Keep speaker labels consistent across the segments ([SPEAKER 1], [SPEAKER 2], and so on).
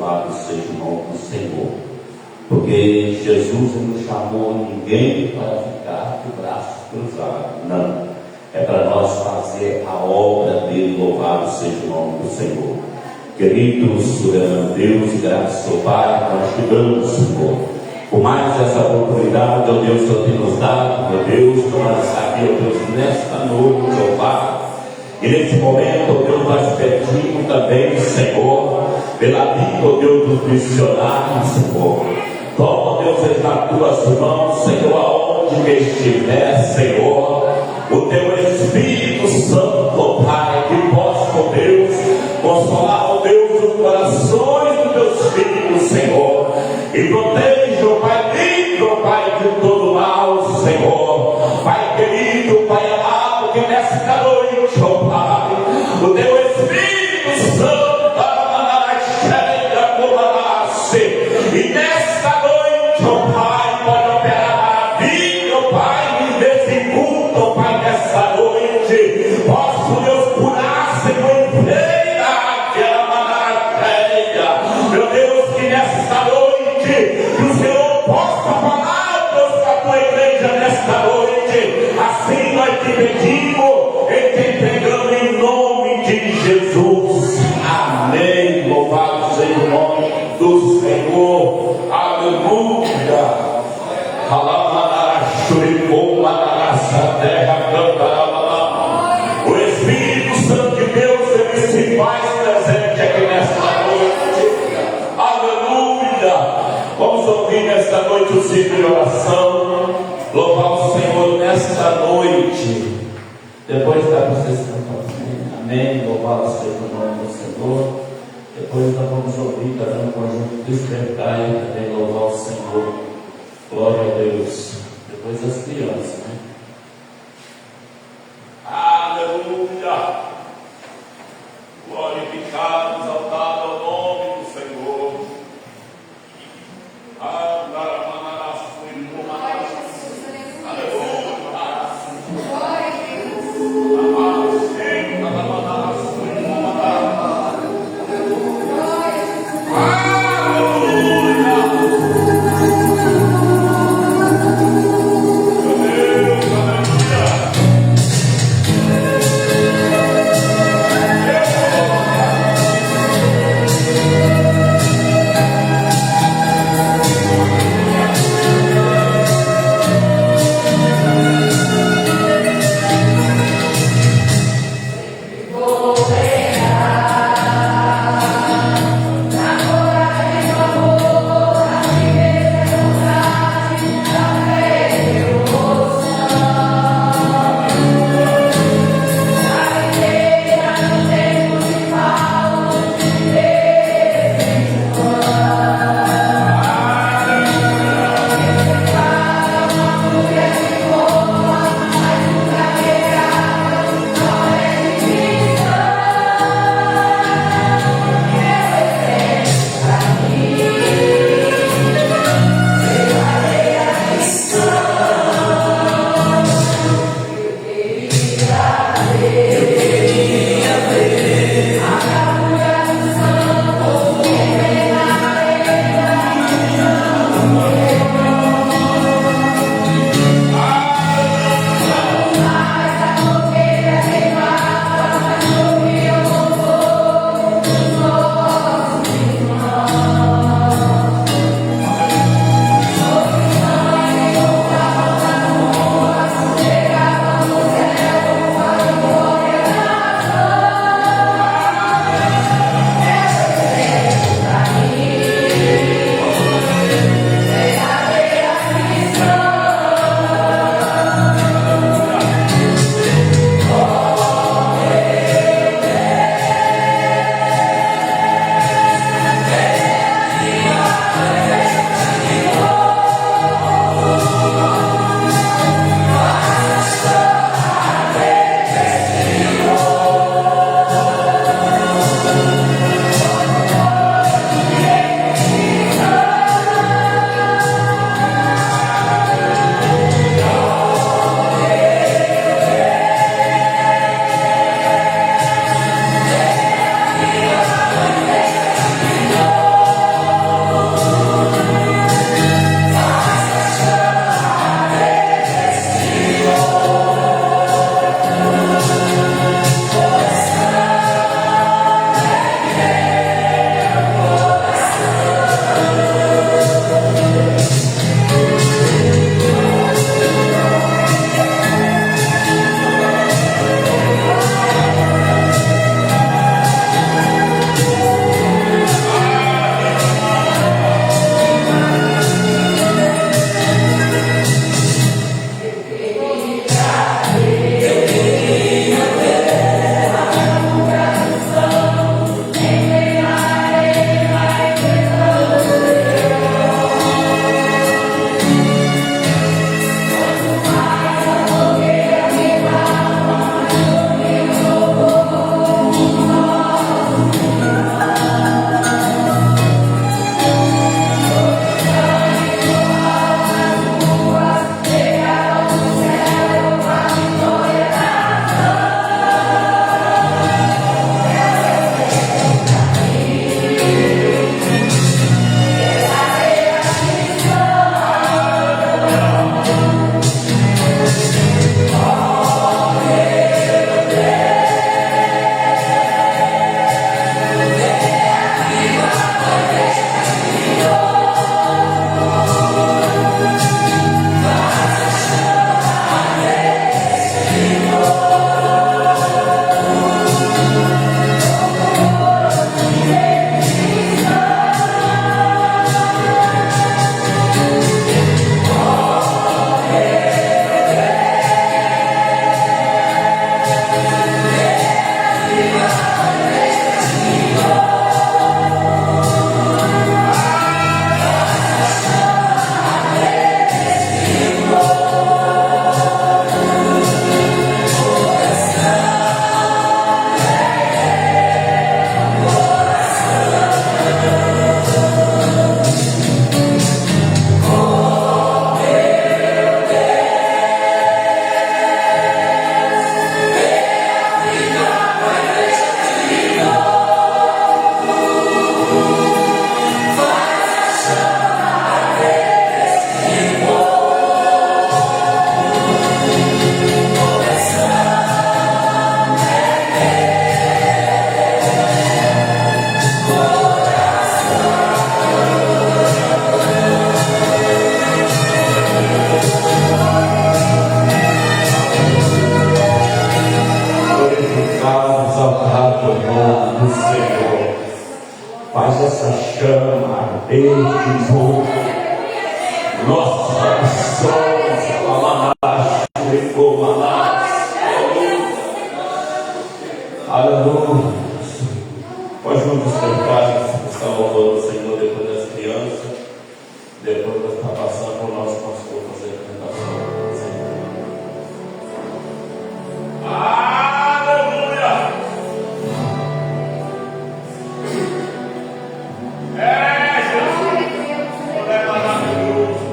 [SPEAKER 1] louvado seja o nome do Senhor, porque Jesus não chamou ninguém para ficar de braços cruzados, não, é para nós fazer a obra dele. Louvado seja o nome do Senhor. Querido soberano Deus, graças ao Pai, nós te damos, Senhor, por mais essa oportunidade, ó Deus, que tem nos dado, meu Deus, para nós estar aqui, ó Deus, nesta noite, ó Pai. E nesse momento, ó Deus, nós pedimos também, Senhor, pela vida, ó Deus, dos missionários, Senhor. Toma, ó Deus, eles nas tuas mãos, Senhor, aonde que estiver, Senhor, o teu Espírito Santo, ó Pai, que possa, ó Deus, consolar, ó Deus, os corações dos teus filhos, Senhor, e proteja, ó Pai, livre, ó Pai, de todo mal, Senhor. Pai querido, Pai amado, que nesta noite, ó Pai, o teu Espírito Santo para cheia como nasce, e nesta noite, ó Pai, pode operar maravilha, ó Pai, desse culto, ó Pai, nesta noite, posso Deus curar, Senhor, enfermidade, meu Deus, que nesta noite, que o Senhor possa falar, Deus, com a tua igreja nesta noite. Assim nós te pedimos e te entregamos em nome de Jesus. Amém. Louvado seja o nome do Senhor. Aleluia. O Espírito Santo de Deus, ele se faz presente aqui nesta noite. Aleluia. Vamos ouvir nesta noite o ciclo de oração. Louvar o Senhor nesta noite. Depois da procissão, amém. Louvado seja o nome do Senhor. Depois nós vamos ouvir também o conjunto despertar e também louvar o Senhor. Glória a Deus. Depois as crianças, né? Aleluia. Glorificado, exaltado ao nome do Senhor.
[SPEAKER 2] Aleluia.
[SPEAKER 1] chama ardente de novo. Nossos corações, aleluia. Pode vamos cantar essa louvor do Senhor depois das crianças, depois vai estar passando por nosso pastor fazer a cantação. Aleluia! Jesus! É maravilhoso!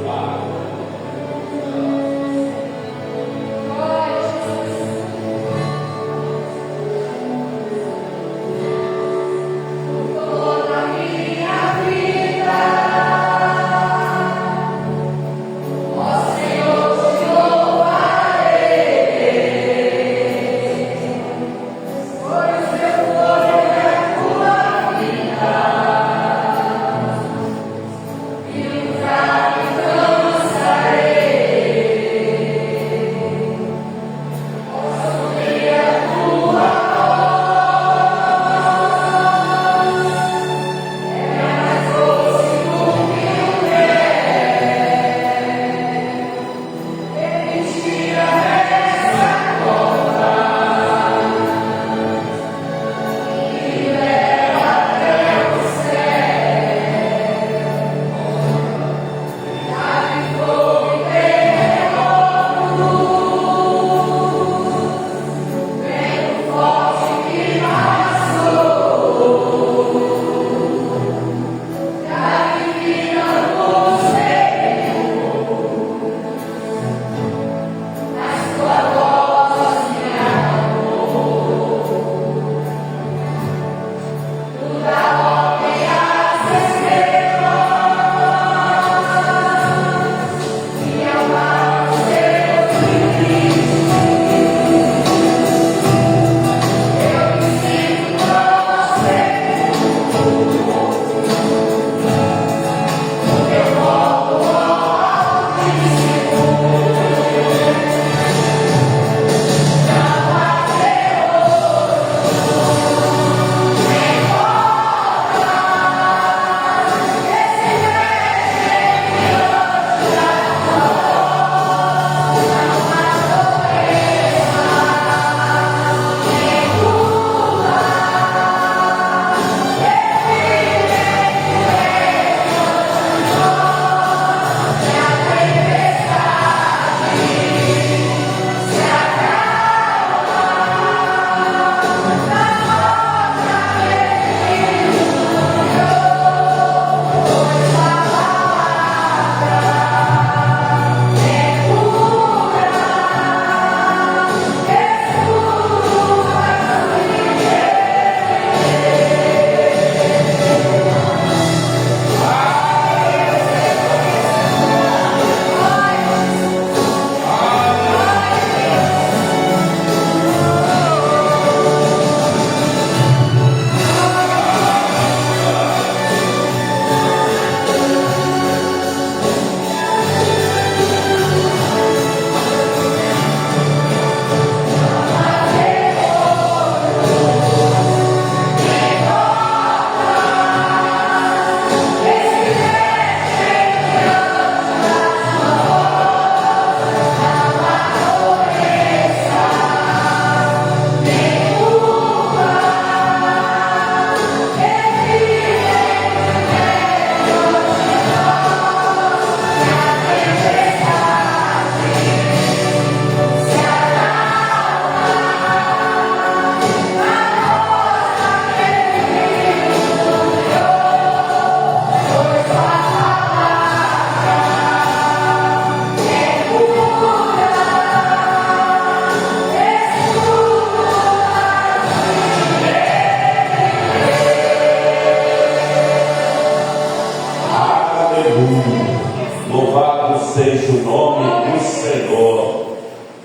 [SPEAKER 1] seja o nome do Senhor.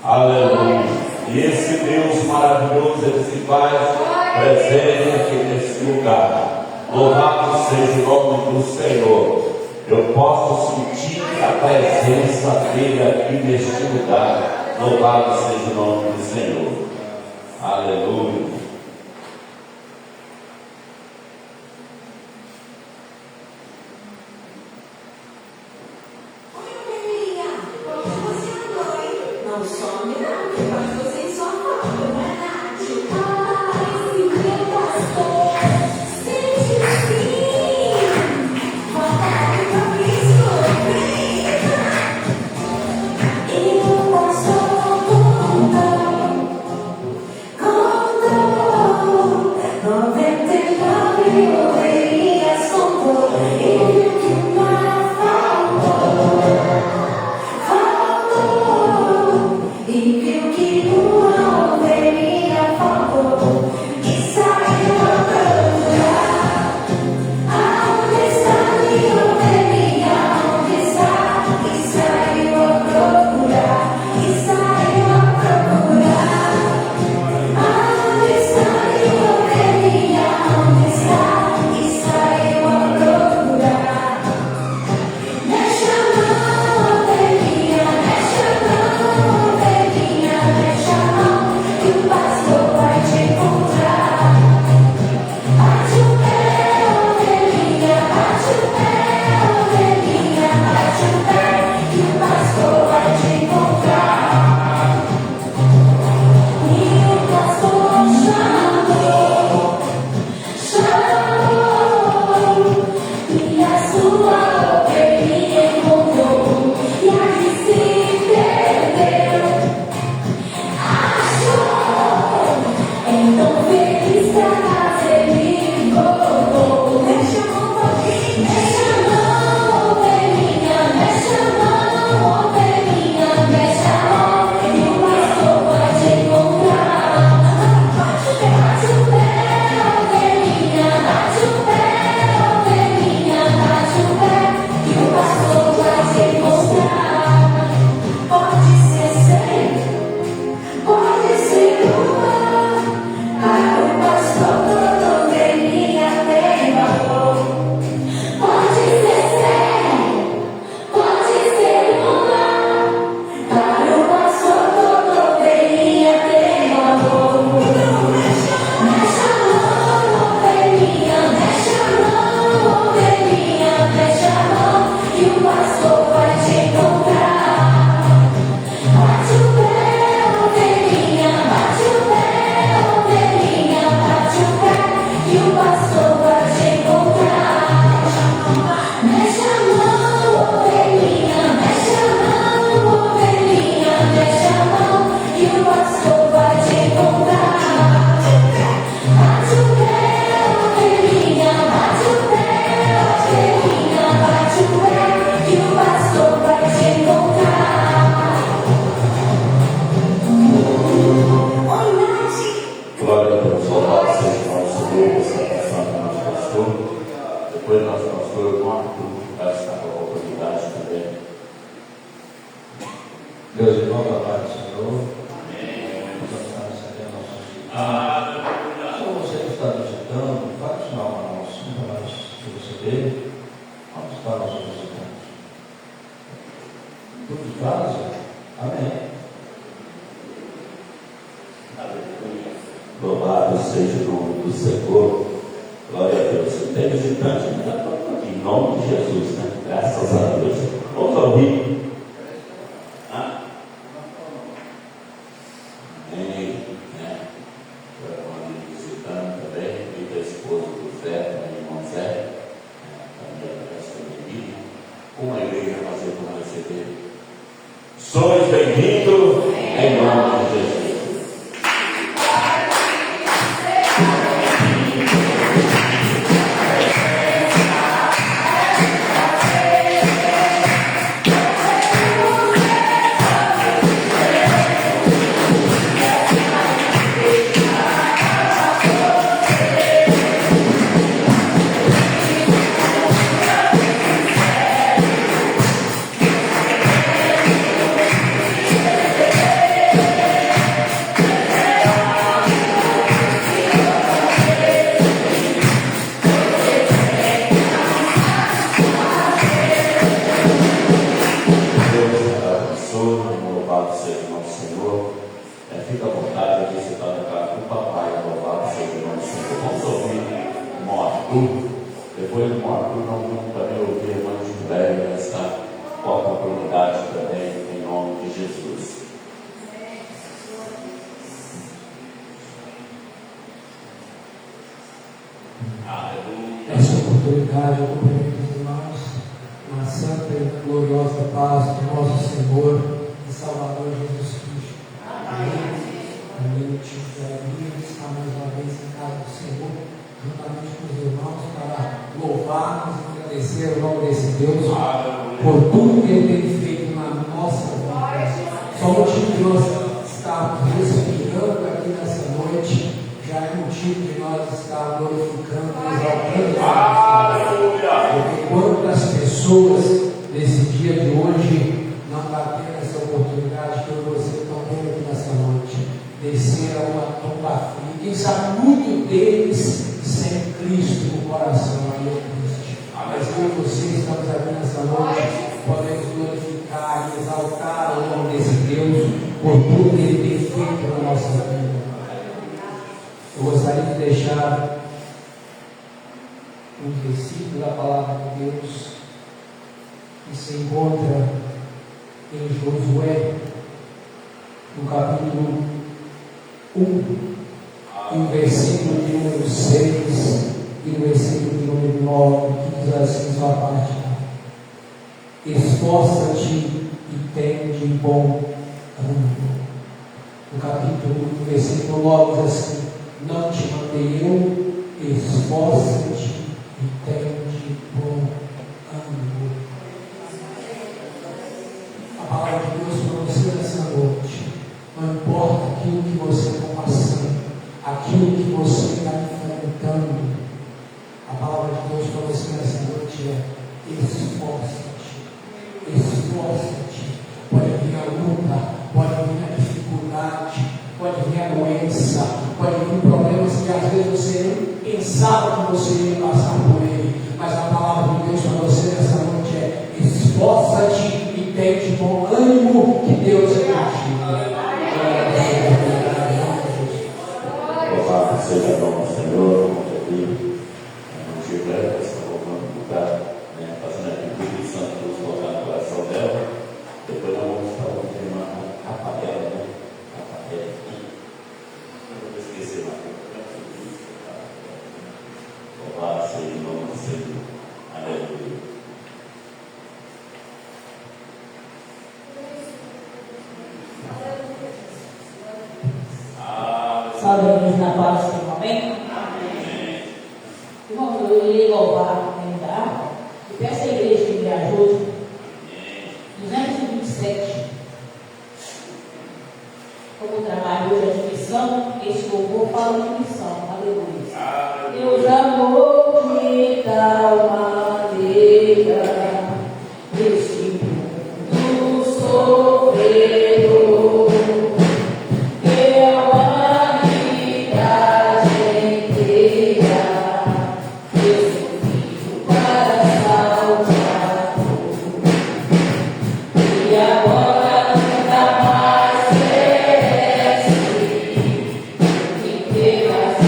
[SPEAKER 1] Aleluia. E esse Deus maravilhoso, Ele se faz presente aqui nesse lugar. Louvado seja o nome do Senhor. Eu posso sentir a presença dEle aqui neste lugar. Louvado seja o nome do Senhor. Aleluia.
[SPEAKER 2] oportunidade, eu cumprimento os irmãos na santa e gloriosa paz do nosso Senhor e Salvador Jesus Cristo. Amém. Amém. Está mais uma vez em casa do Senhor, juntamente com os irmãos, para louvarmos e agradecer ao nome desse Deus por tudo que Ele tem feito na nossa vida. Só o motivo de nós estarmos respirando aqui nessa noite já é motivo de nós estar glorificando e exaltando a Deus. Porque quantas pessoas nesse dia de hoje não está tendo essa oportunidade que eu e você estão tendo aqui nessa noite, descer a uma tumba fria. Quem sabe muito deles sem Cristo no coração, aí é triste. Mas eu e você estamos aqui nessa noite, podemos glorificar e exaltar o nome desse Deus por tudo que Ele tem feito na nossa vida. Eu gostaria de deixar um versículo da palavra de Deus que se encontra em Josué, no capítulo 1, e o versículo de número 6 e o versículo de número 9, que diz assim sua parte: esforça-te e tende bom ânimo. No capítulo 1, versículo 9 diz assim: não te mandei eu, esforça-te e tende bom ânimo. A palavra de Deus para você nessa noite, não importa aquilo que você está passando, aquilo que você está enfrentando, a palavra de Deus para você nessa noite é: esforça-te, esforça-te. Pode vir a luta, pode vir a dificuldade, pode vir a doença, pode vir problemas que às vezes você nem pensava que você ia passar por ele, mas a palavra de Deus para você nessa noite é: esforça-te e tende bom ânimo, que Deus é contigo.
[SPEAKER 1] Louvado seja o nome do Senhor, como eu vi, no Gilberto, está voltando no lugar, fazendo a contribuição que Deus colocar no coração dela. Depois nós vamos para o tema Rafaela, Rafaela aqui. Não vou esquecer mais. Louvado seja o nome do Senhor. Aleluia.
[SPEAKER 3] Sabe na paz do amém? Irmão, eu irei louvar em lugar e peço à igreja que me ajude. 227. Como o trabalho hoje é de missão, este louvor fala de missão. Aleluia. Deus amou de tal maneira este mundo sofredor.
[SPEAKER 4] Deus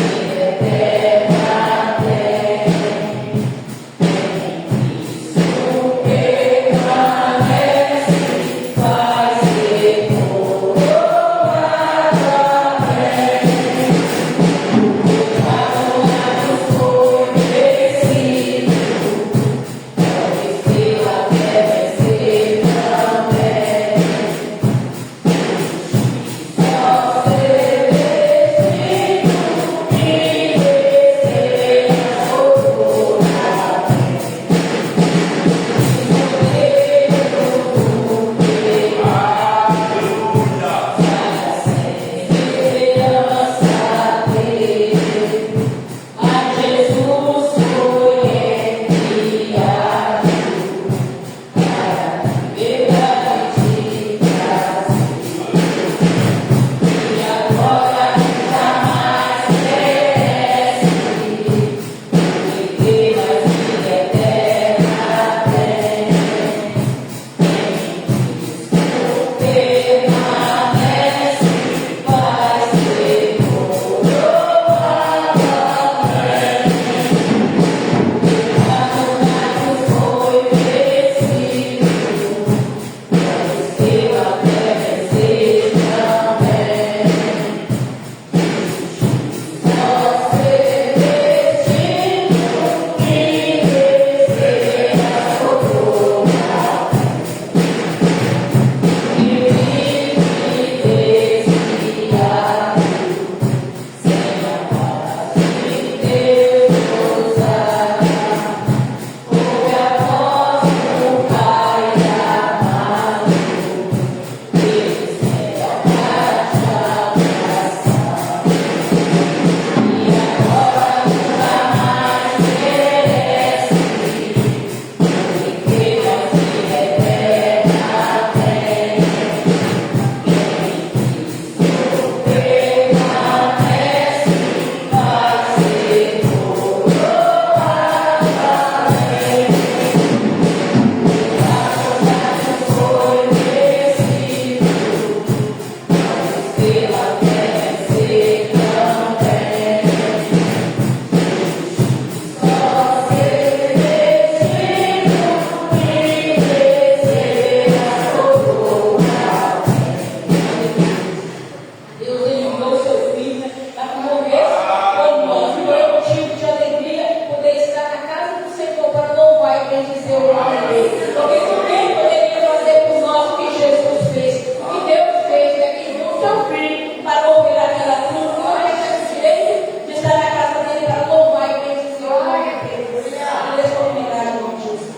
[SPEAKER 3] bendizer o nome dele. Porque ninguém poderia fazer por nós o que Jesus fez. O que Deus fez é que enviou o seu filho para morrer naquela cruz. E hoje ele tem o direito de estar na casa dele para louvar e bendizer o nome dele. Deus comunidade, irmão Jesus.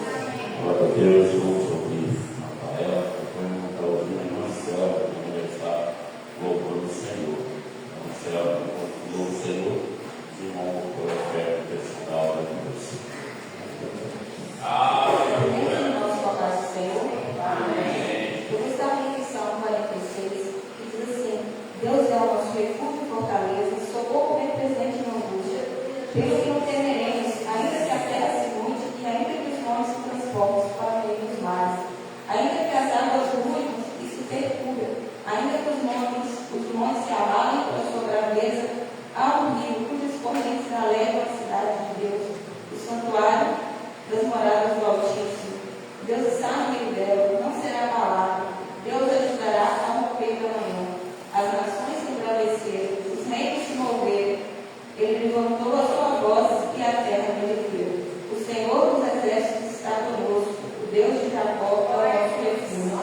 [SPEAKER 1] Glória a Deus, vamos ouvir Rafael, depois vamos estar ouvindo a irmã Céu, que vai estar louvando o Senhor. Irmã Céu, louvando o Senhor, os irmãos por oferta dessa hora de Deus.
[SPEAKER 4] Nosso papai do Senhor. Eu vou estar em Salmo 46, que diz assim: Deus é o nosso refúgio e fortaleza, socorro bem presente na angústia. Pelo que não temeremos, ainda que a terra se mude e ainda que os montes se transportem para o meio dos mares, ainda que as águas ruíam e se perturbem, ainda que os montes se abalem pela sua braveza, há um rio cujas correntes alegram a cidade de Deus, o santuário das moradas do Altíssimo. Deus está no meio dela, não será abalado. Deus ajudará a romper da manhã. As nações se embraveceram, os reinos se moveram. Ele levantou a sua voz e a terra derreteu. O Senhor dos exércitos está conosco. O Deus de Jacó é o nosso refúgio.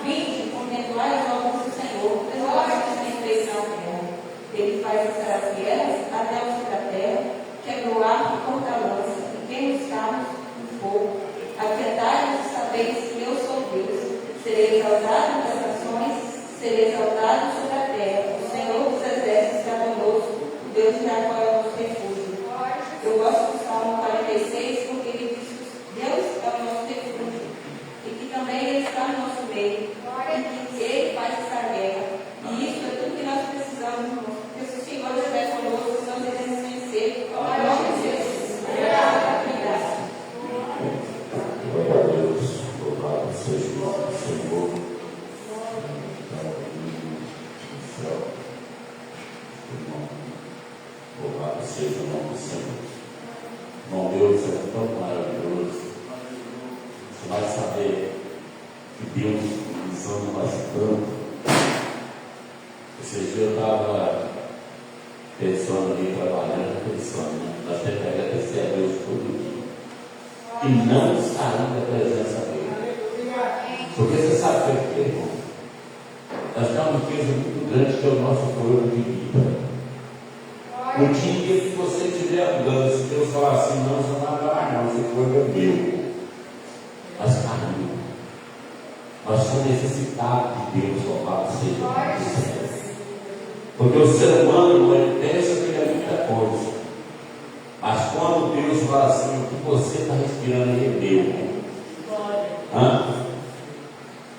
[SPEAKER 4] Vinde, contemplai as obras do Senhor, as obras que tem feito na terra. Ele faz cessar as guerras até o fim da terra, quebra o arco e corta a lança, e queima os carros no fogo. Aquietai-vos e sabeis que eu sou Deus. Serei exaltado das nações, serei exaltado sobre a terra. O Senhor dos exércitos está conosco, o Deus de Jacó é o nosso refúgio. Eu gosto do Salmo 46 porque ele diz que Deus é o nosso refúgio e que também Ele está no nosso meio e que Ele faz essa guerra. E isso é tudo que nós precisamos, irmãos. Porque se o Senhor estiver conosco, nós devemos vencer. Em nome de Jesus. Obrigada.
[SPEAKER 1] Glória a Deus, louvado seja o Senhor. Louvado seja o nome do Senhor. Irmão Deus é tão maravilhoso. Você vai saber que Deus nos ama bastante. Esse dia eu estava pensando ali, trabalhando, pensando, nós temos que agradecer a Deus todo dia. E não sair da presença dele. Porque você sabe por quê, irmão? Nós temos uma riqueza muito grande que é o nosso fôlego de vida. O dia que você estiver andando, se Deus falar assim, não, você não vai lá não, esse fôlego é meu. Mas caminho. Nós somos necessitados de Deus, louvado seja o nome do Senhor. Porque o ser humano, ele pensa que ele é muita coisa. Mas quando Deus fala assim, o que você está respirando é meu.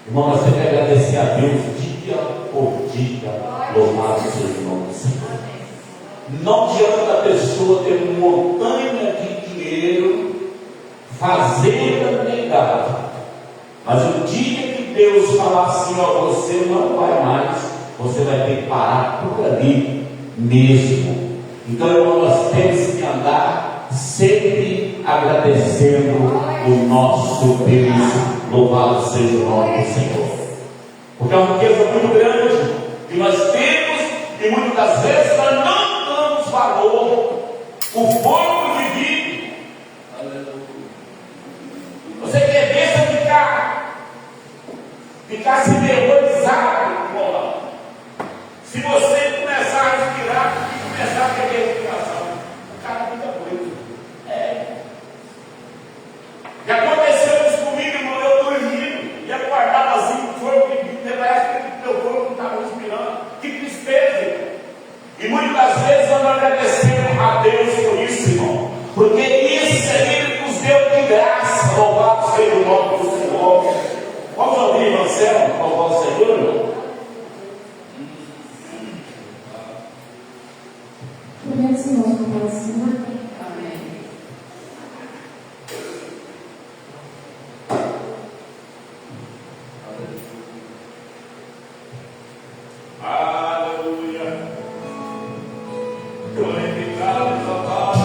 [SPEAKER 1] Irmão, nós temos que agradecer a Deus dia por dia. Louvado seja o nome do Senhor. Não adianta a pessoa ter uma montanha de dinheiro, fazenda nem gado. Mas o dia que Deus falar assim, ó, você não vai mais, você vai ter que parar por ali mesmo. Então, irmão, nós temos que andar sempre agradecendo o nosso Deus. Louvado seja o nome do Senhor. Porque é uma riqueza muito grande que nós temos e muitas das vezes nós não damos valor. O fogo divino. Você quer ver se ficar se terrorizado, irmão? Se você começar a respirar e começar a perder a respiração, o cara fica doido. Já aconteceu isso comigo, irmão. Eu dormindo e acordava assim, o corpo pedindo, parece que meu corpo não estava respirando. Que tristeza! E muitas das vezes nós agradecemos a Deus por isso, irmão. Porque isso é Ele nos deu de graça. Louvado seja o nome do Senhor. Vamos ouvir, irmão Céu, louvar o Senhor, irmão?
[SPEAKER 4] Primeiro, Senhor, com o Senhor.
[SPEAKER 1] Glorificado, exaltado,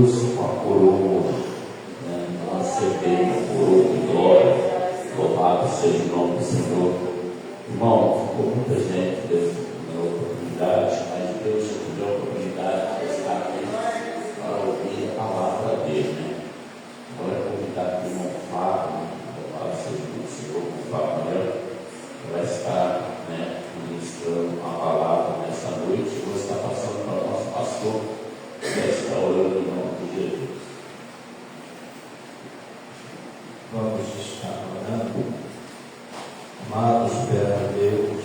[SPEAKER 1] Jesus com a coroa, né? Nós recebemos a coroa de glória. Louvado seja o nome do Senhor. Irmão, ficou muita gente na oportunidade, mas Deus nos deu a oportunidade de estar aqui para ouvir a palavra dele, né? Agora convidar o irmão Fábio, louvado seja o Senhor, o Fábio, vai estar, né, ministrando a palavra nessa noite. Vou estar passando para o nosso pastor, que vai estar orando em nome de Jesus.
[SPEAKER 5] Vamos estar orando. Amados perante Deus,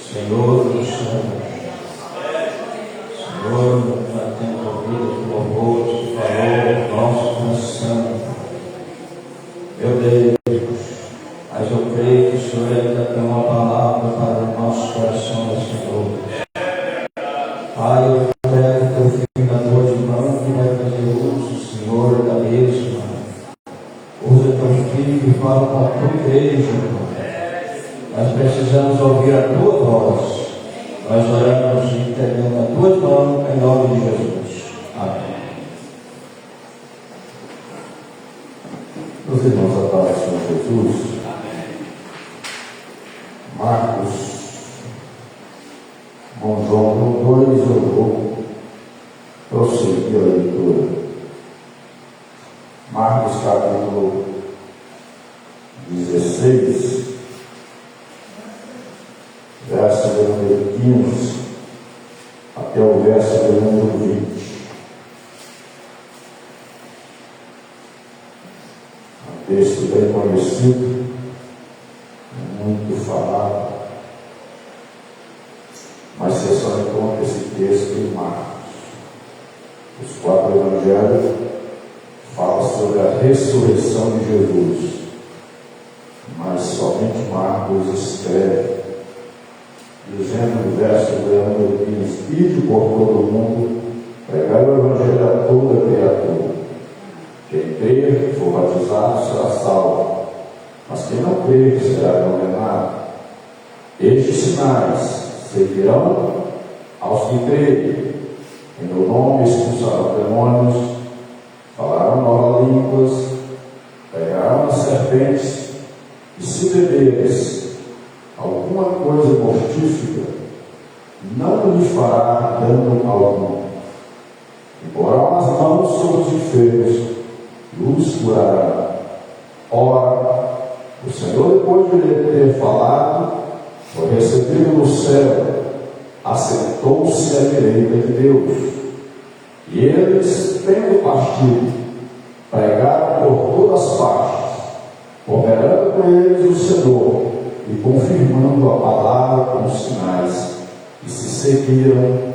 [SPEAKER 5] Senhor dos céus, Senhor, já temos ouvido os louvores que falou nosso coração. Meu Deus, mas eu creio que o Senhor ainda tem uma palavra para o nosso coração, Senhor. Pai, eu pego teu filho na tua de mão que vai fazer uso, Senhor, da mesma. Usa teu filho e fala com a tua igreja, irmão. Nós precisamos ouvir a tua voz. Nós oramos e entregamos a tua mão em nome de Jesus. Amém.
[SPEAKER 6] Meus irmãos, a paz do Senhor Jesus. Marcos, com João 2, eu vou prosseguir a leitura. Marcos capítulo 16, verso de número 15 até o verso de número 20. Um texto bem conhecido, muito falado, mas você só encontra esse texto em Marcos. Os 4 evangelhos falam sobre a ressurreição de Jesus, mas somente Marcos escreve, dizendo no verso número 15: ide por todo o mundo, pregai o evangelho a toda criatura. Quem crer, for batizado, será salvo, mas quem não crer, será condenado. Estes sinais seguirão aos que crerem. Em meu nome expulsarão demônios, falarão novas línguas, pegarão as serpentes, e se beberes alguma coisa mortífera, não lhe fará dano algum. Imporão as mãos sobre os enfermos e os curarão. Ora, o Senhor, depois de lhe ter falado, foi recebido no céu, assentou-se à direita de Deus. E eles, tendo partido, pregaram por todas as partes, cooperando com eles o Senhor e confirmando a palavra com os sinais que se seguiram.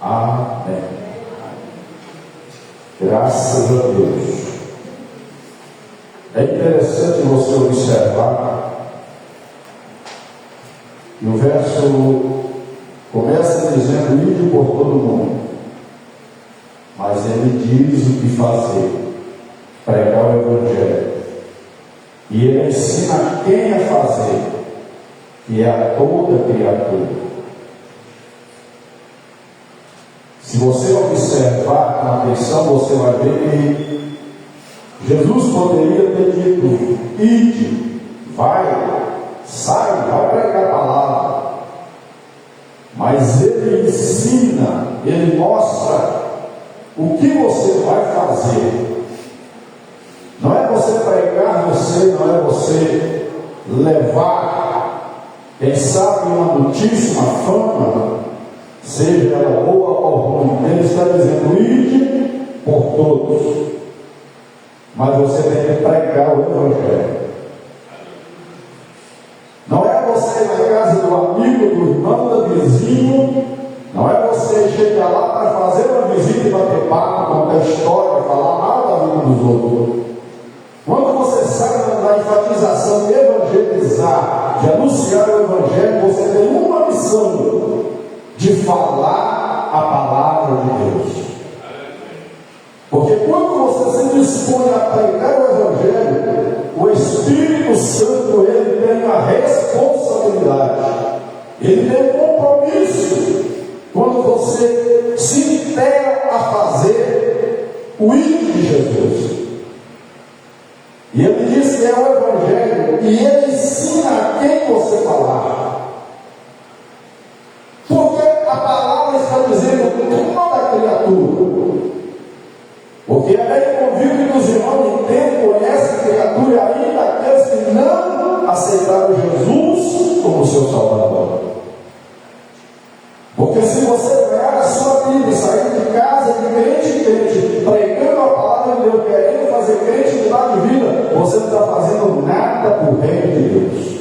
[SPEAKER 6] Amém. Graças a Deus. É interessante você observar que o verso começa dizendo: ide por todo mundo, mas ele diz o que fazer: pregar o evangelho. E ele ensina quem a fazer, que é a toda criatura. Se você observar com atenção, você vai ver que Jesus poderia ter dito: ide, vai, sai, vai pregar a palavra. Mas ele ensina, ele mostra o que você vai fazer. Não é você pregar você, não é você levar, quem sabe, uma notícia, uma fama, seja ela boa ou ruim. Ele está dizendo: ide por todos. Mas você tem que pregar o evangelho. Não é você ir na casa do amigo, do irmão, do vizinho. Não é você chegar lá para fazer uma visita e bater papo, contar história, falar mal da vida dos outros. Quando você sai da enfatização de evangelizar, de anunciar o evangelho, você tem uma missão: de falar a palavra de Deus. Porque quando você se dispõe a pregar o evangelho, o Espírito Santo, ele tem a responsabilidade, ele tem um compromisso. Quando você se integra a fazer o ídolo de Jesus. E ele diz que é o Evangelho, e ele ensina a quem você falar. Porque a palavra está dizendo toda criatura. Porque é bem convívio que os irmãos entendem, conhecem a criatura, e ainda aqueles que não aceitaram Jesus como seu Salvador. Porque se você pegar a sua Bíblia e sair de casa de crente em crente, pregando a palavra de Deus, querendo fazer crente mudar de vida, você não está fazendo nada para o reino de Deus.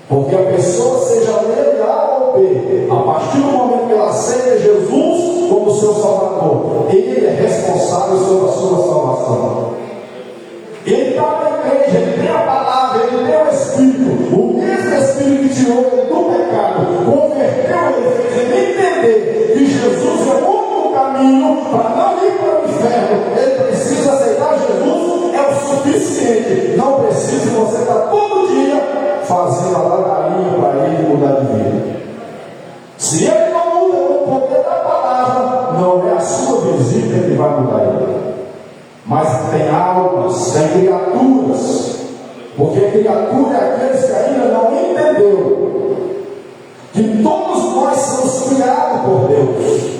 [SPEAKER 6] Porque a pessoa, seja ele A ou B, a partir do momento que ela aceita Jesus como seu Salvador, ele é responsável sobre a sua salvação. Ele está na igreja, ele tem a palavra, ele tem o Espírito, o mesmo Espírito que tirou ele do pecado, converteu ele, fez ele entender que Jesus é o único caminho para não ir para o inferno. Ele precisa aceitar Jesus, é o suficiente. Não precisa você estar todo dia fazendo a ladainha para ele mudar de vida. Se ele não muda com o poder da palavra, não é a sua visita que vai mudar ele. Mas tem almas, tem criaturas, porque criatura é aqueles que ainda não entenderam que todos nós somos criados por Deus.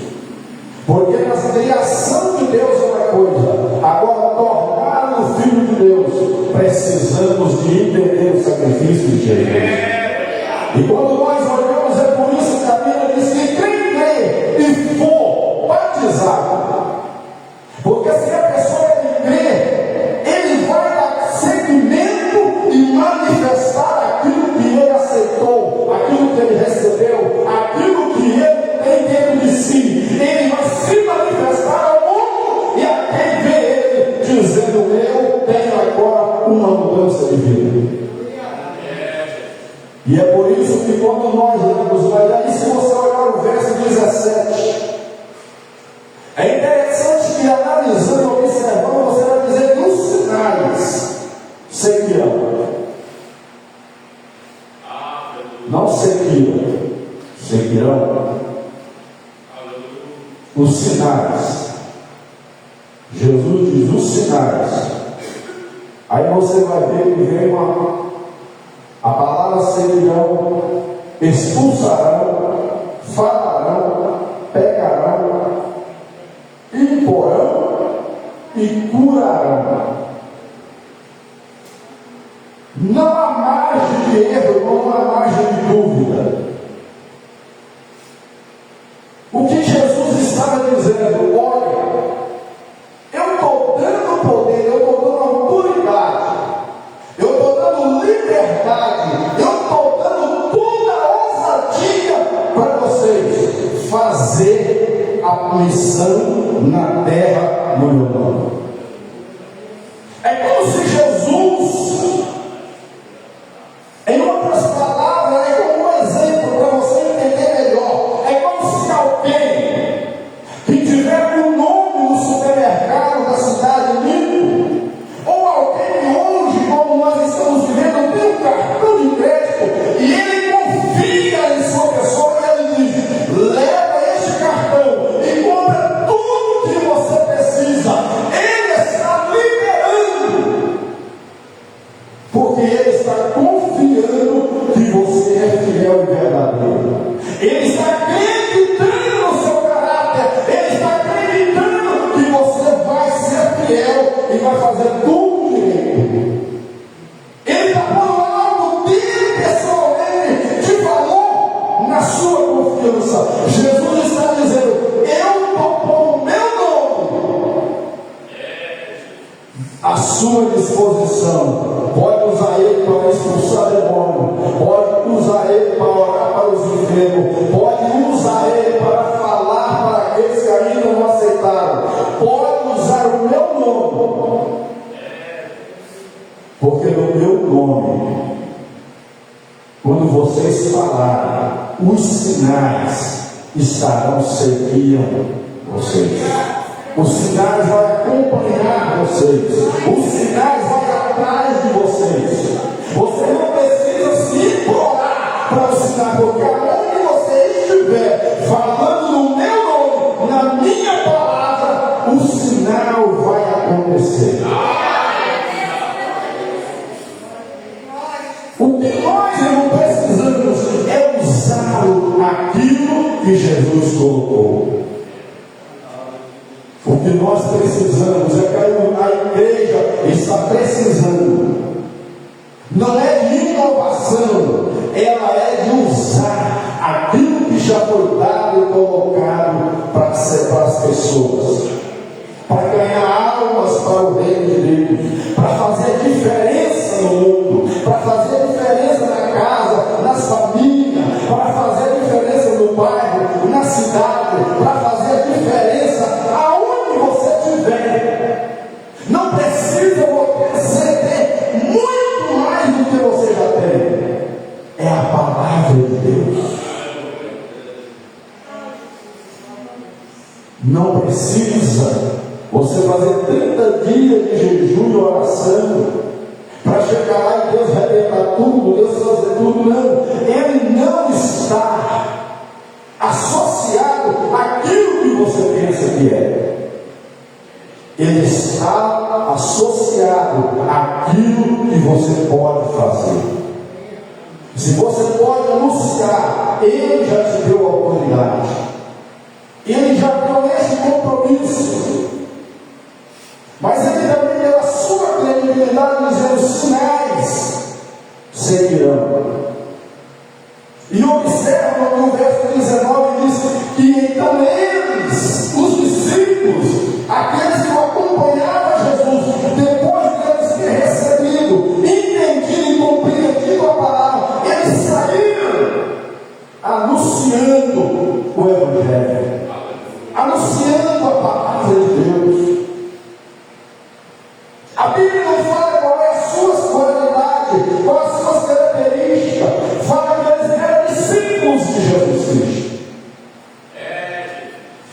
[SPEAKER 6] Porque na criação de Deus é uma coisa, agora tornar o Filho de Deus, precisamos de entender o sacrifício de Jesus. E quando nós olhamos, é por isso que a Bíblia diz que quem crê e for batizado, porque se a pessoa crer, ele vai dar seguimento e manifestar aquilo que ele aceitou, aquilo que ele recebeu, aquilo que ele tem dentro de si. Ele vai se manifestar ao mundo e a quem vê ele dizendo: eu tenho agora uma mudança de vida. E é por isso que quando nós lemos, mas aí se você olhar o verso 17, é interessante que analisando, observando, você vai dizer que os sinais seguirão. Não seguirão os sinais. Jesus diz os sinais. Aí você vai ver que vem a palavra seguirão, expulsarão, falarão, pegarão, imporão e curarão. Não há margem de erro, não há margem de dúvida. O que Jesus estava dizendo: olha, eu estou dando poder, eu estou dando autoridade, eu estou dando liberdade, eu estou dando toda a ousadia para vocês fazer a missão na terra no meu nome. É como se Jesus, em outras palavras, é como um exemplo para você entender melhor. É como se alguém que tiver um nome no supermercado da cidade limpo, ou alguém hoje, como nós estamos vivendo, tem um cartão de crédito e ele confia em sua pessoa e ele diz: leva este cartão e compra tudo que você precisa. Ele está liberando, porque ele está confiando que você é fiel e verdadeiro. Ele está acreditando no seu caráter. Ele está acreditando que você vai ser fiel e vai fazer tudo direito. Ele está pondo algo dele pessoalmente de valor na sua confiança. Jesus está dizendo: eu estou pondo o meu nome à sua disposição. Pode usar ele para expulsar demônio, pode usar ele para orar para os enfermos, pode usar ele para falar para aqueles que ainda não aceitaram, pode usar o meu nome, porque no meu nome, quando vocês falarem, os sinais estarão seguindo vocês. Os sinais vão acompanhar vocês. Os sinais vão atrás de vocês. Você não precisa se implorar para o sinal, porque aonde você estiver falando no meu nome, na minha palavra, o sinal vai acontecer. O que nós não precisamos é usar aquilo que Jesus colocou. O que nós precisamos é que a igreja está precisando. Não é de inovação, ela é de usar aquilo que já foi dado e colocado para as pessoas, para ganhar almas para o reino de Deus, para fazer diferença no mundo, para fazer diferença na casa, nas famílias, para fazer diferença no bairro, na cidade, para fazer diferença aonde você estiver. Não precisa você ter muito mais do que você já tem. É a palavra de Deus. Não precisa você fazer 30 dias de jejum e oração para chegar lá e Deus revelar tudo, Deus fazer tudo. Não, Ele não está associado àquilo que você pensa que é. Ele está associado àquilo que você pode fazer. Se você pode anunciar, Ele já te deu a autoridade. Ele já deu esse compromisso. Mas Ele também deu a sua credibilidade dizendo: os sinais seguirão. E observa no verso 19, diz que então eles, os discípulos, aqueles que o acompanhavam Jesus, depois de eles terem recebido, entendido e compreendido a palavra, eles saíram anunciando o Evangelho, anunciando a palavra de Deus. A Bíblia não fala qual é as suas qualidades, qual as suas características, fala que eles eram discípulos de Jesus Cristo.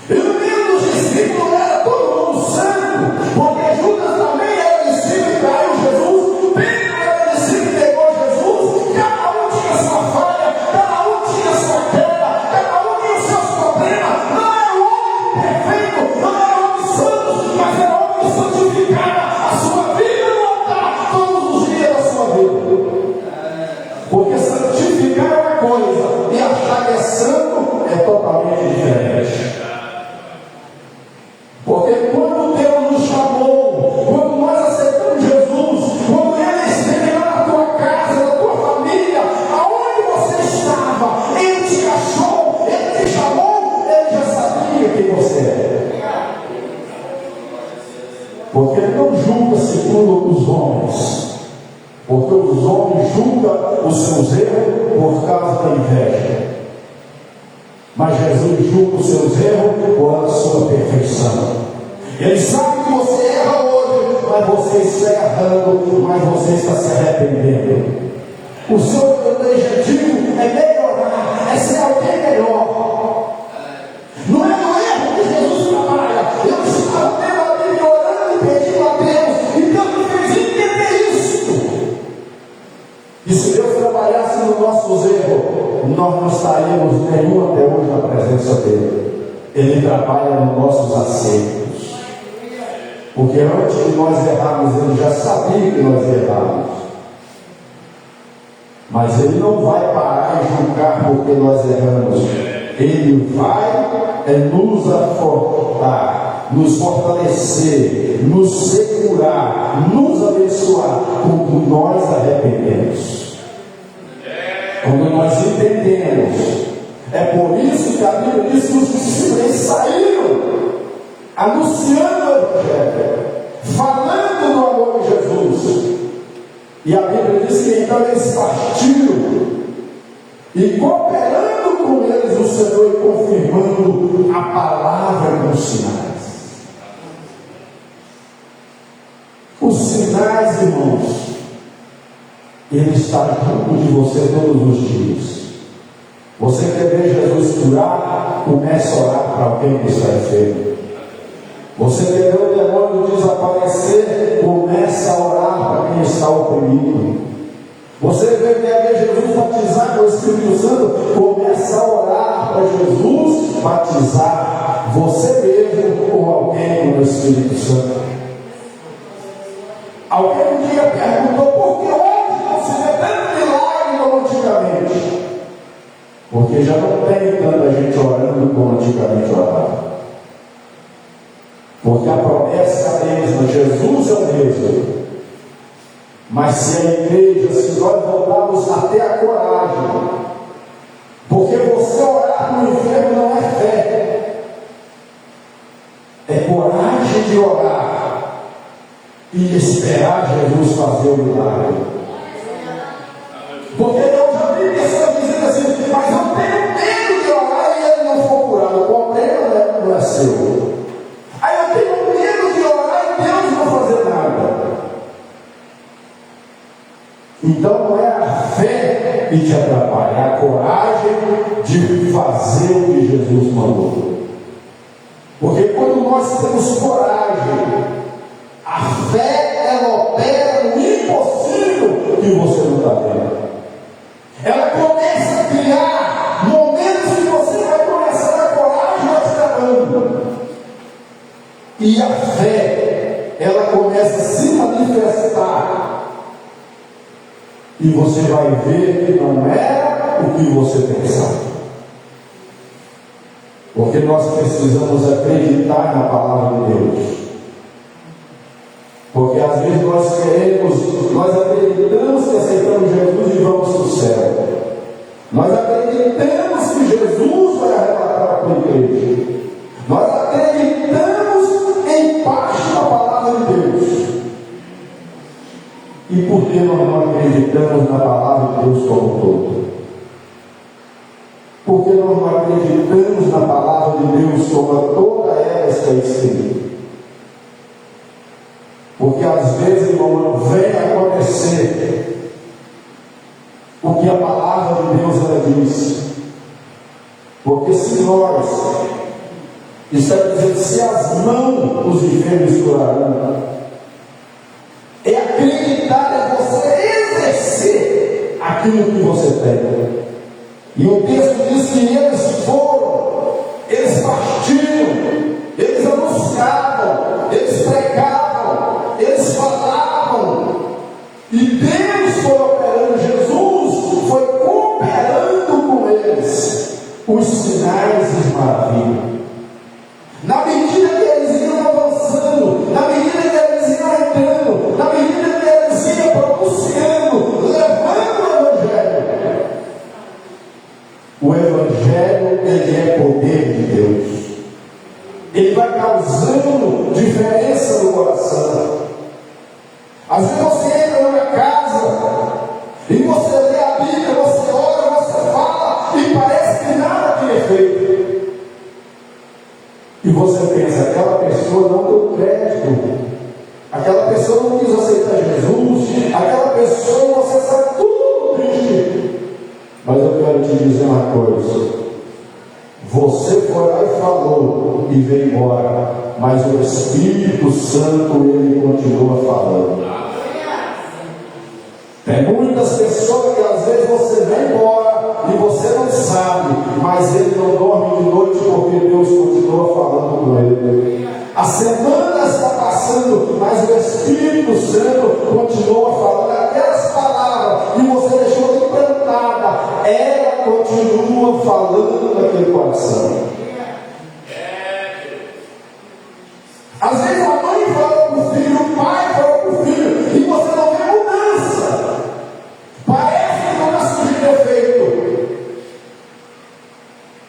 [SPEAKER 6] E no meio dos discípulos não era todo mundo santo, porque Judas também era discípulo e traiu Jesus, Pedro era discípulo e pegou Jesus, cada um tinha sua falha, cada um tinha sua queda, cada um tinha os seus problemas. Não era um homem perfeito, não era um homem santo, mas era um homem que santificava a sua vida no altar todos os dias da sua vida. Porque santificar é uma coisa e achar que é santo é totalmente diferente. Porque quando Deus nos chamou, quando nós aceitamos Jesus, quando Ele esteve lá na tua casa, na tua família, aonde você estava, Ele te achou, Ele te chamou, Ele já sabia quem você é. Porque Ele não julga segundo os homens, porque os homens julgam os seus erros por causa da inveja. Mas Jesus julga os seus erros por a sua perfeição. Ele sabe que você erra hoje, mas você está errando, mas você está se arrependendo. O seu objetivo é melhorar, é ser alguém melhor. Não é no erro que Jesus trabalha. Eu estava tendo a Bíblia orando e pedindo a Deus, e Deus me fez entender isso. E se Deus trabalhasse nos nossos erros, nós não estaríamos nenhum até hoje na presença dele. Ele trabalha nos nossos acertos. Porque antes de nós errarmos, Ele já sabia que nós erramos. Mas Ele não vai parar e julgar porque nós erramos. Ele vai nos afortar, nos fortalecer, nos segurar, nos abençoar quando nós arrependemos. Quando nós entendemos. É por isso que a Bíblia diz que os discípulos saíram anunciando o Evangelho, falando do amor de Jesus. E a Bíblia diz que então eles partiram e cooperando com eles o Senhor e confirmando a palavra com sinais. Os sinais, irmãos, Ele está junto de você todos os dias. Você quer ver Jesus curar? Comece a orar para alguém que está enfermo. Você quer ver o demônio desaparecer? Comece a orar para quem está oprimido. Você quer ver Jesus batizar com o Espírito Santo? Comece a orar para Jesus batizar você mesmo ou alguém com o Espírito Santo. Alguém um dia perguntou por que hoje não se vê tanto milagre como antigamente? Porque já não tem tanta gente orando como antigamente orava. Porque a promessa é a mesma, Jesus é o mesmo. Mas se a igreja, se nós voltarmos até a coragem, porque você orar no inferno não é fé, é coragem de orar e esperar Jesus fazer o milagre. Porque eu já vi pessoas dizendo assim, mas eu tenho medo de orar e ele não for curado. O problema não é seu. Aí eu tenho medo de orar e Deus não fazer nada. Então não é a fé que te atrapalha, é a coragem de fazer o que Jesus mandou. Porque quando nós temos coragem, a fé ela opera no impossível que você não está vendo. Ela começa a criar momentos que você vai começar a coragem esperando. E a fé ela começa a se manifestar. E você vai ver que não era o que você pensava. Porque nós precisamos acreditar na palavra de Deus. Porque às vezes nós acreditamos que aceitamos Jesus e vamos para o céu. Nós acreditamos que Jesus vai arrebatar a igreja. Nós acreditamos em parte na palavra de Deus. E por que nós não acreditamos na palavra de Deus como um todo? Por que nós não acreditamos na palavra de Deus como toda ela está escrita? Porque às vezes, irmão, vem acontecer o que a palavra de Deus ela diz. Porque se nós, está dizendo, se as mãos dos enfermos curarão, é acreditar, é você exercer aquilo que você tem. E o texto diz que eles partiram, eles anunciavam, eles pregavam, eles falavam, e Deus foi operando, Jesus foi cooperando com eles, os sinais e as maravilhas. Na medida que eles iam avançando, na medida que eles iam entrando, na medida que eles iam pronunciando, levando o Evangelho. O Evangelho, ele é poder de Deus. Ele vai causando diferença no coração. Às vezes você entra numa casa e você lê a Bíblia, você ora, você fala e parece que nada tem efeito. E você pensa, aquela pessoa não deu crédito, aquela pessoa não quis aceitar Jesus, aquela pessoa, você está tudo triste. Mas eu quero te dizer uma coisa: você foi lá e falou e veio embora, mas o Espírito Santo ele continua falando. Tem muitas pessoas que às vezes você vem embora e você não sabe, mas ele não dorme de noite porque Deus continua falando com ele. A semana está passando, mas o Espírito Santo continua falando aquelas palavras e você deixou implantada, ela continua falando naquele coração. Às vezes a mãe fala para o filho, o pai fala para o filho, e você não vê mudança. Parece que não está surgindo efeito.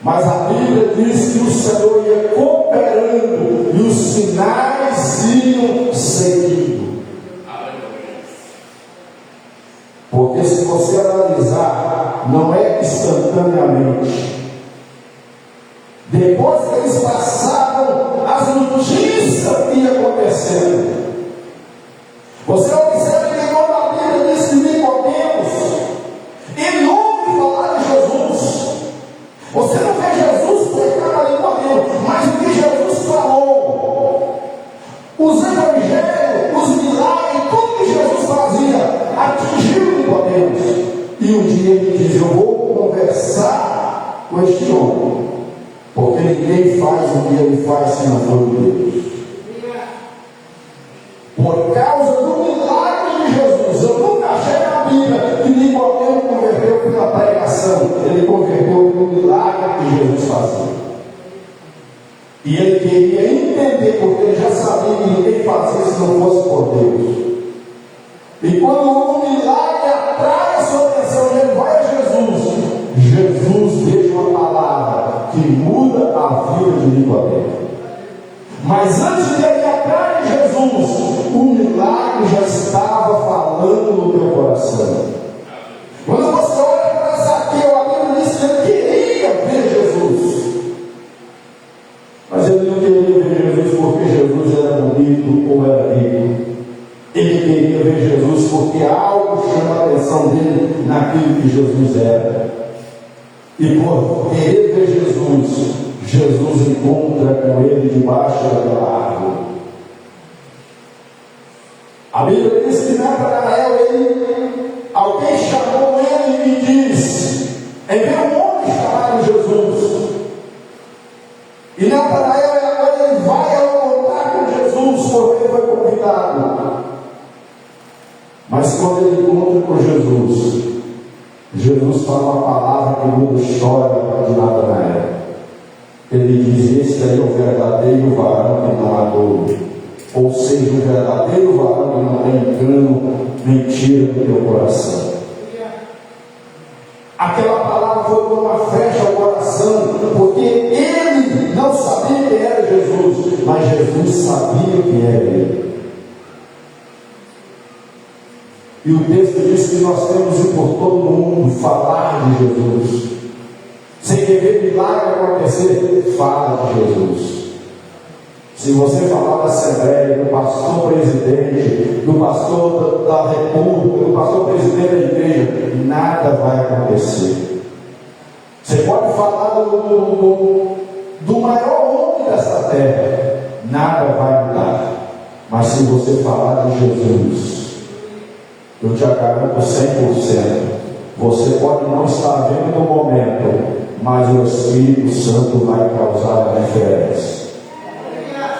[SPEAKER 6] Mas a Bíblia diz que o Senhor ia cooperando e os sinais iam seguindo. Porque se você analisar, não é instantaneamente. Depois que eles passaram, as notícias iam acontecendo. Você observa que quando a Bíblia diz que Nicodemos, ele ouve falar de Jesus. Você não vê Jesus pregar para Nicodemos, mas o que Jesus falou, os evangelhos, os milagres, tudo que Jesus fazia, atingiu Nicodemos. E um dia ele diz: eu vou conversar com este homem, porque ninguém faz o que ele faz se não for Deus. Por causa do milagre de Jesus, eu nunca achei na Bíblia que Nicodemo converteu pela pregação, ele converteu pelo milagre que Jesus fazia. E ele queria entender, porque ele já sabia que ninguém fazia se não fosse por Deus. E quando um milagre atrai a sua atenção, ele vai a Jesus. Jesus deixa uma palavra que muda a vida de Nicodemo. Mas antes de ele atrai Jesus, o milagre já estava falando no teu coração. Quando você olha para Zaqueu, a Bíblia diz que ele queria ver Jesus. Mas ele não queria ver Jesus porque Jesus era bonito ou era rico. Ele queria ver Jesus porque algo chama a atenção dele naquilo que Jesus era. E por querer ver Jesus, Jesus encontra com ele debaixo daquela árvore. A Bíblia diz que Natanael, alguém chamou ele e disse: enviou um homem chamado Jesus. E Natanael agora ele vai ao encontrar com Jesus, porque ele foi convidado. Mas quando ele encontra com Jesus, Jesus fala uma palavra que muda a história de Natanael. Ele diz: este é o verdadeiro varão que não há dolo. Ou seja, o verdadeiro varão que não tem engano, mentira no teu coração. Aquela palavra foi como uma flecha ao coração, porque ele não sabia quem era Jesus, mas Jesus sabia quem era ele. E o texto diz que nós temos que ir por todo mundo falar de Jesus. Sem querer milagre acontecer, fala de Jesus. Se você falar da Assembleia, do pastor presidente, do pastor da República, do pastor presidente da igreja, nada vai acontecer. Você pode falar do maior homem dessa terra, nada vai mudar. Mas se você falar de Jesus, eu te garanto 100%, você pode não estar vendo no momento, mas o Espírito Santo vai causar a diferença.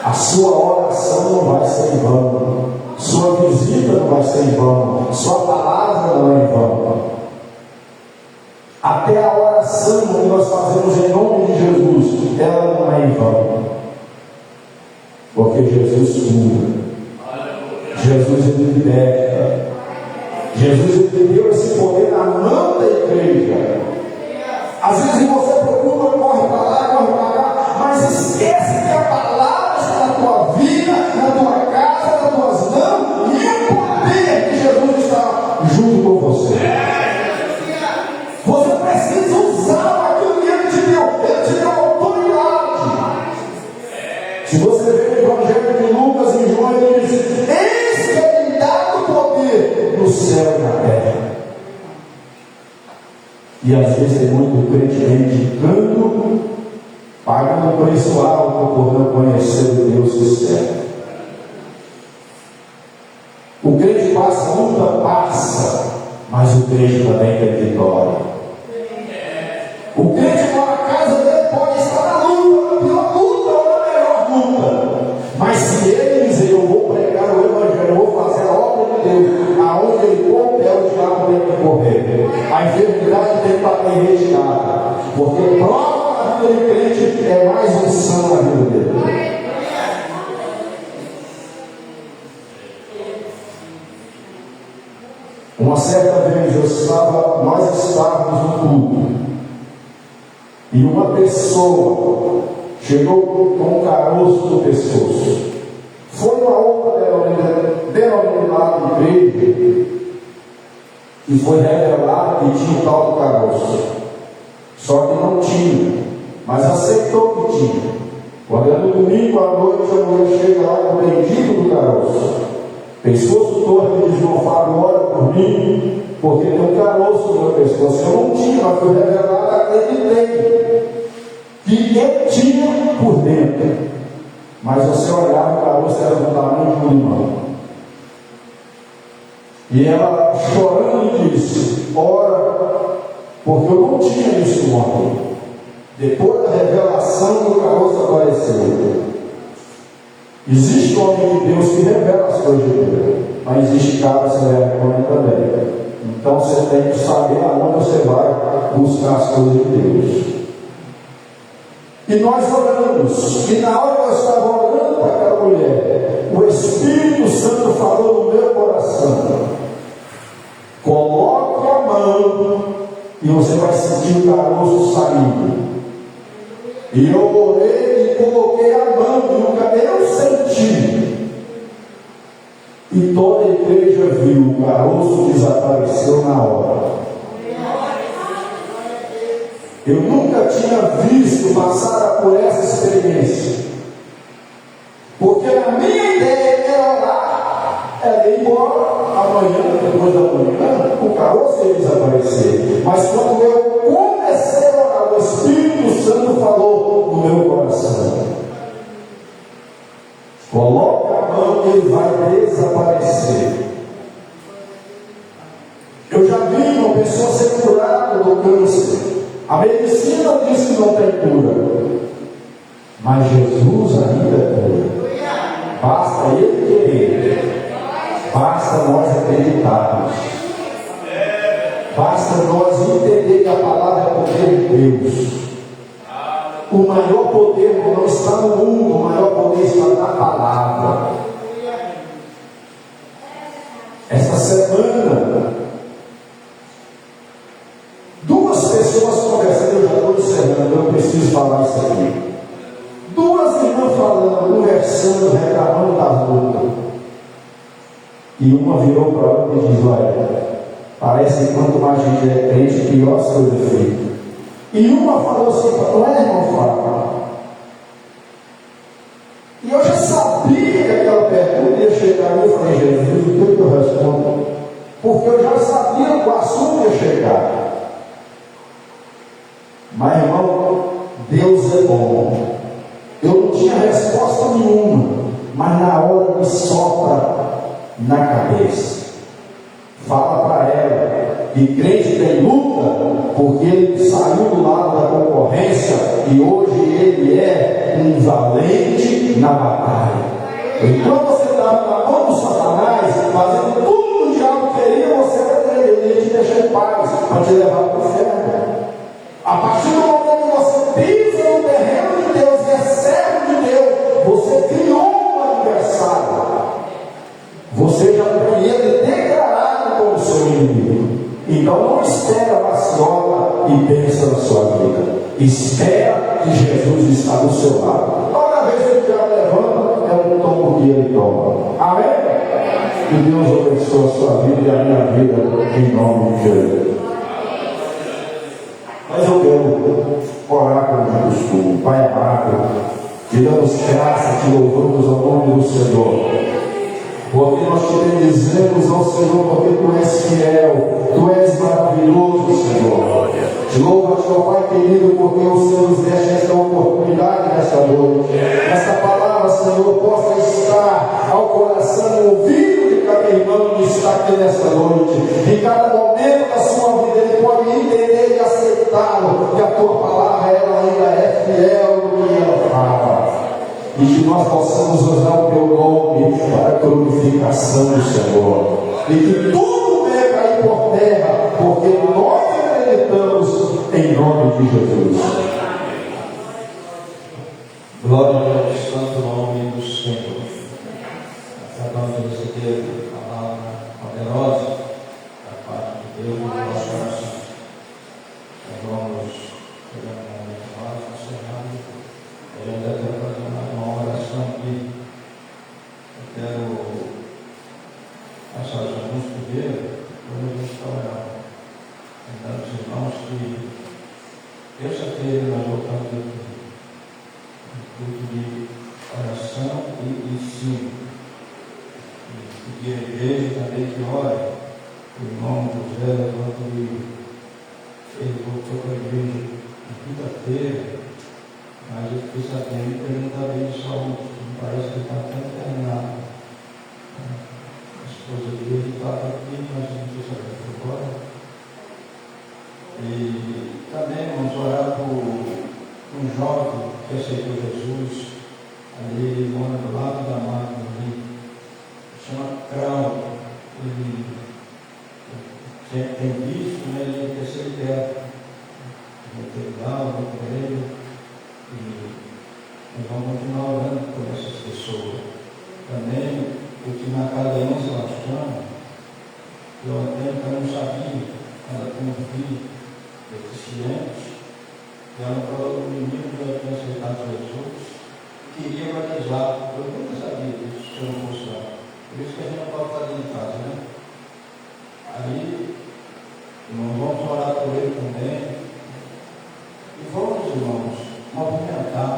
[SPEAKER 6] A sua oração não vai ser em vão, sua visita não vai ser em vão, sua palavra não é em vão. Até a oração que nós fazemos em nome de Jesus, ela não é em vão, porque Jesus cura, Jesus liberta, Jesus deu esse poder na mão da igreja. Às vezes você procura, corre para lá, corre para cá, mas esquece que a palavra está na tua vida, na tua casa, nas tuas mãos, e o poder de Jesus está junto com você. Você precisa usar aquilo que Ele te deu autoridade. Se você vê o Evangelho de Lucas em João, ele diz: eis que Ele dá o poder no céu e na terra. E às vezes tem muito crente indicando, pagando preço alto por não conhecer o Deus que serve. O crente passa, luta, passa, mas o crente também tem vitória. O crente mora na casa dele, pode estar na luta, na pior luta ou na melhor luta. Mas se ele dizer: eu vou pregar o Evangelho, eu vou fazer a obra de Deus, aonde ele for, o diabo tem que correr. A enfermidade tem que bater retirada. Porque prova na vida do crente é mais unção na vida dele. Uma certa vez nós estávamos no culto e uma pessoa chegou com um caroço no pescoço. Foi uma outra denominada igreja e foi revelado que tinha o tal do caroço. Só que não tinha, mas aceitou que tinha. Quando é no domingo à noite, a mulher chega lá com o bendito do caroço. Pescoço todo, ele diz: João Fábio, ora por mim, porque tem um caroço no meu pescoço. Eu não tinha, mas foi revelado aquele que ele tinha por dentro. Mas você olhava, o caroço era do tamanho de um limão. E ela, chorando, disse: ora, porque eu não tinha isso ontem. Depois da revelação que o caroço apareceu. Existe homem de Deus que revela as coisas de Deus, mas existe cara sem vergonha também. Então você tem que saber aonde você vai buscar as coisas de Deus. E nós oramos, e na hora que eu estava orando para aquela mulher, o Espírito Santo falou no meu coração: coloque a mão e você vai sentir o caroço saindo. E eu orei e coloquei a mão e eu senti. E toda a igreja viu, o caroço desapareceu na hora. Eu nunca tinha visto passar por essa experiência. Porque a minha ideia era orar, era ir embora amanhã, depois da manhã, o caroço ia desaparecer. Mas quando eu comecei a orar, o Espírito Santo falou no meu coração: coloque a mão e ele vai desaparecer. Eu já vi uma pessoa ser curada do câncer. A medicina diz que não tem cura, mas Jesus ainda cura. Basta Ele querer, basta nós acreditarmos, basta nós entender que a palavra é poder de Deus. O maior poder não está no mundo, o maior poder está na palavra. Esta semana, duas pessoas conversando, eu já estou encerrando, eu preciso falar isso aqui. Duas irmãs falando, conversando, reclamando das lutas. E uma virou para outra e diz: olha, parece que quanto mais gente é crente, pior as coisas ficam. E uma falou assim: não é, irmão, fala. E eu já sabia que aquela pergunta ia chegar. Eu falei: Jesus, o que eu respondo? Porque eu já sabia que o assunto ia chegar. Mas, irmão, Deus é bom. Eu não tinha resposta nenhuma, mas na hora me sopra na cabeça. Fala para ela que crente tem luta, porque ele saiu do lado da concorrência e hoje ele é um valente na batalha. Enquanto você estava na mão do Satanás, fazendo tudo que o diabo queria, você ele ia te deixar em paz para te levar para o inferno. A partir do momento que você pisa no terreno de Deus e é servo de Deus, você criou um adversário. Você já tem ele declarado como seu inimigo. Então não espera a maciola e pensa na sua vida. Espera que Jesus está do seu lado. Toda vez que o diabo levanta, é um tombo que ele toma. Amém? Que Deus abençoe a sua vida e a minha vida, em nome de Jesus. Mas eu quero orar como de costume. Pai amado, te damos graça, te louvamos ao nome do Senhor. Porque nós te bendizemos ao Senhor, porque Tu és fiel, Tu és maravilhoso, Senhor. Te louvo-te, ó Pai querido, porque o Senhor nos deste esta oportunidade nesta noite. Esta palavra, Senhor, possa estar ao coração e ouvido de cada irmão que está aqui nesta noite. Em cada momento da sua vida, ele pode entender e aceitá-lo, que a Tua palavra ela ainda é fiel no que ela fala. E que nós possamos usar o Teu nome para a glorificação do Senhor. E que tudo venha cair por terra, porque nós acreditamos em nome de Jesus.
[SPEAKER 5] Glória ao santo nome do Senhor. Acabamos de receber a palavra poderosa da parte de Deus no nosso coração. Nós vamos pegar um momento mais encerrado. Eu ainda quero fazer uma oração aqui. Eu quero passar os irmãos primeiro, depois a gente está orando. Lembrando os irmãos que terça-feira nós voltamos aqui. Um culto de oração e ensino. E pedir à igreja também que ore. O irmão José levanta o livro. Ele voltou para a igreja na quinta-feira. Mas eu fiquei sabendo que ele não está bem de saúde, não parece que ele está até internado. A esposa dele estava aqui, mas não sei se ela foi embora. E também vamos orar por também, eu tive na casa da irmã Sebastiana, eu até não sabia, ela tem um filho deficiente, e ela falou que o menino já tinha aceitado Jesus, queria batizar. Eu nunca sabia disso, se eu não fosse lá. Por isso que a gente não pode fazer em casa, né? Aí, nós vamos orar por ele também. E vamos, irmãos, movimentar.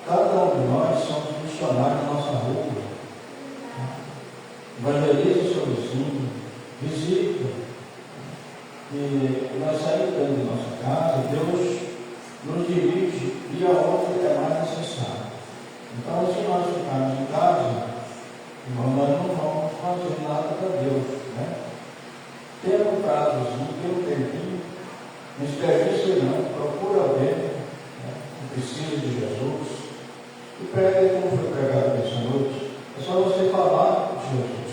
[SPEAKER 5] Cada um de nós somos missionários na nossa rua. Evangeliza o seu vizinho, visita. E nós saímos dentro da nossa casa, Deus nos dirige e aonde é mais necessário. Então, se nós ficarmos em casa, irmão, nós não vamos fazer nada para Deus, né? Tem um prazozinho, tem um tempinho, não desperdice não, procura alguém, né, que precisa de Jesus, e pregue como foi pregado nessa noite. É só você falar de Jesus.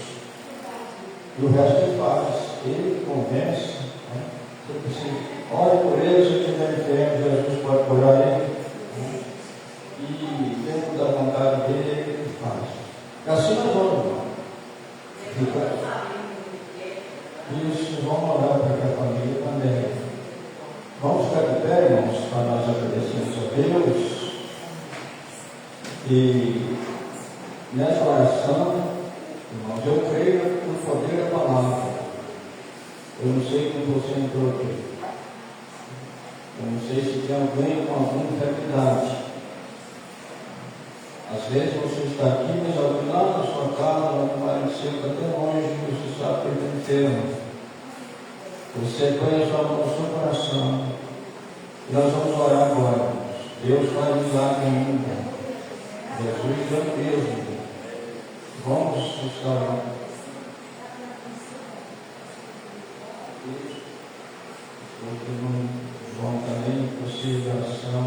[SPEAKER 5] E o resto ele faz, ele convence, né? Você precisa, ore por ele, se ele estiver enfermo, Jesus pode curar ele, né? E dentro da vontade dele, ele faz. E assim nós vamos, fica. Isso, vamos orar para que a família também. Vamos ficar de pé, irmãos, para nós agradecermos a Deus. E nessa oração, irmãos, eu creio no poder da palavra. Eu não sei como você entrou aqui. Eu não sei se tem alguém com alguma enfermidade. Às vezes você está aqui, mas alguém lá na sua casa, lá no Maranhão, está tão longe que você sabe que ele está enfermo. Você põe a sua mão no seu coração. E nós vamos orar agora. Deus faz milagre ainda. Jesus é o mesmo. Vamos estar. João também, possível de oração.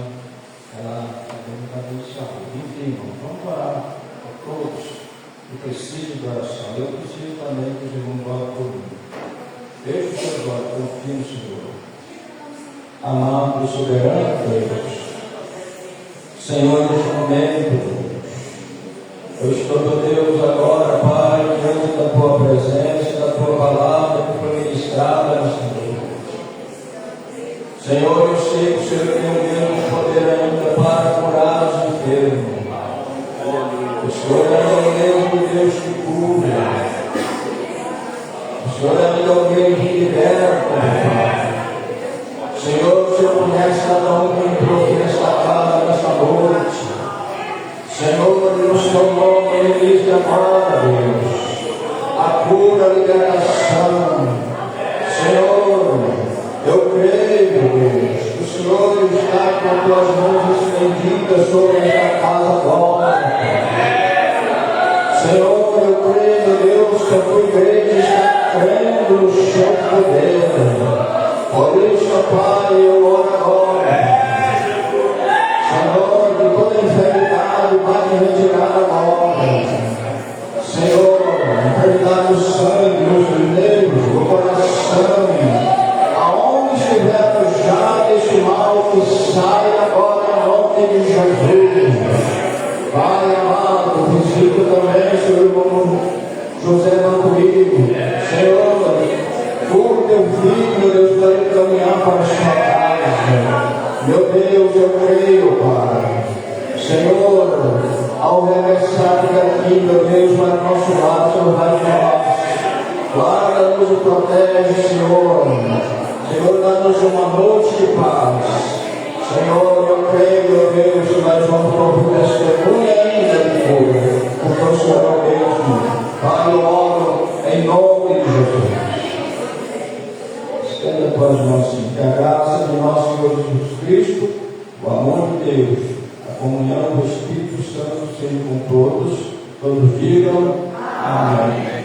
[SPEAKER 5] Ela também está saúde. Enfim, vamos orar a todos que precisam de oração. Eu preciso também que os irmãos orem por mim. Deixe os seus olhos, confie no Senhor. Amado e soberano Deus, Senhor, neste momento, eu estou, meu Deus, agora, Pai, diante da Tua presença, da Tua palavra que foi ministrada nesta noite. Senhor, eu sei que o Senhor tem o mesmo poder ainda para curar os enfermos. O Senhor é o mesmo Deus que cura. O Senhor ainda é o mesmo que liberta, Pai. Senhor, o Senhor conhece cada um que entrou aqui nesta casa, nesta noite. Senhor, no seu nome, ele diz agora, Deus, a cura, a liberação. Senhor, eu creio, Deus, que o Senhor está com as tuas mãos estendidas sobre esta casa agora. Senhor, eu creio, Deus, que a tua igreja está crendo no seu poder. Por isso, Pai, eu oro agora. Senhor, de toda enfermidade vai retirar agora. Senhor, enfermidade do sangue, nos nervos, do coração, aonde estiver alojado esse mal, que sai agora em nome de Jesus. Pai amado, visita também, Senhor, irmão José Mantuíno. Senhor, o teu filho, meu Deus, para ele caminhar para a sua casa. Meu Deus, eu creio, Pai. Senhor, ao regressar daqui, meu Deus, para o nosso lado, Senhor, vai de nós. Guarda-nos e protege, Senhor. Senhor, dá-nos uma noite de paz. Senhor, eu creio, meu Deus, que nós vamos ouvir testemunha ainda de cura, porque o Senhor é o mesmo. Pai, eu oro em nome de Jesus. Estenda as tuas mãos, sim. Que a graça de nosso Senhor Jesus Cristo, o amor de Deus, a comunhão do Espírito Santo seja com todos. Todos digam amém.